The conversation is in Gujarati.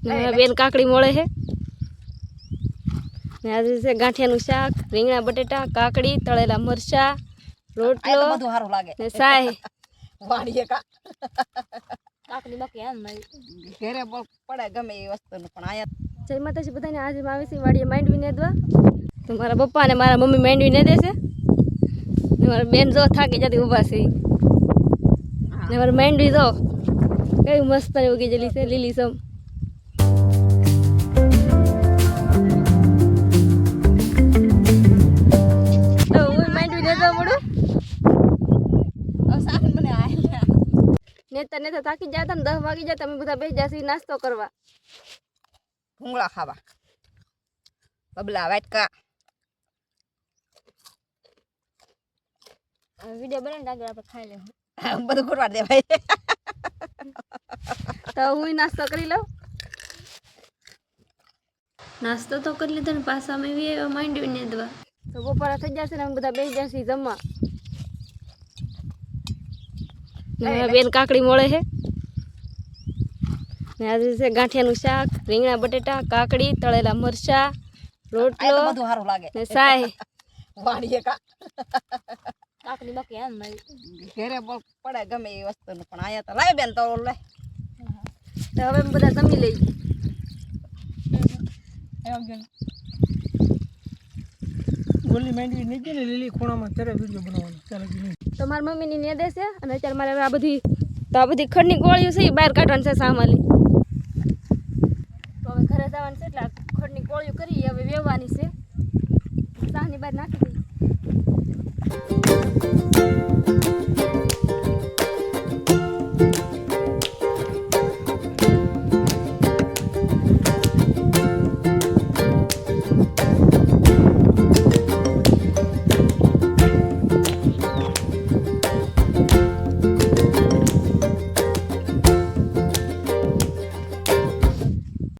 બેન કાકડી મળે છે ને આજે છે ગાંઠિયાનું શાક, રીંગણા બટેટા, કાકડી, તળેલા મરચા, રોટલો બધું સારું લાગે ને સાય વાડીએ કાકડી બાકી આમ ઘેરે પડે ગમે એ વસ્તુનું પણ આયા જય માતાજી બધાને. આજે આવી છે વાડીએ માંડવી નેદવા. તો મારા પપ્પા ને મારા મમ્મી માંડવી નેદે છે ને મારા બેન જો થાકી જતી ઊભા છે ને મારી માંડવી જો કેવી મસ્ત ઉગી ગયેલી છે લીલી સમ. તો હું માંડવી નેદવા પડું. નેતા નેતા થાકી જતા ને 10 વાગી જાય તમે બધા બેસી જશે નાસ્તો કરવા, ભૂંગળા ખાવા, બબલા વાટકા. વિડિયો બનાવીને આગળ આપણે ખાઈ લેવું. બધું કરવા દેવાય. તો હું નાસ્તો કરી લઉં. નાસ્તો તો કરી લીધો ને પાછા અમે માંડવી નેદવા. તો બપોરા થઈ જશે ને અમે બધા બેસી જશે જમવા. બેન કાકડી મળે છે ને આજે છે ગાંઠિયાનું શાક, રીંગણા બટેટા, કાકડી, તળેલા મરચા, રોટલો બધું સારું લાગે ને સાય વાડીએ કાકડી બાકી આમ ઘેરે પડે ગમે એ વસ્તુનું પણ આયા તો લાય બેન તો લે. તો હવે અમે બધા જમી લઈએ. ગોલી માંડવી નહીં ને લીલી ખૂણામાં ત્યારે વિડીયો બનાવવાનો ચાલે કે નહીં. તો મારી મમ્મીની નેદે છે અને અત્યારે મારે આ બધી ખડની ગોળીઓ છે એ બહાર કાઢવાની છે સામાલી. તો હવે ઘરે જવાનું છે એટલે ખડની ગોળીઓ કરી હવે વેવવાની છે. સાહની બહાર નાખી દઈએ.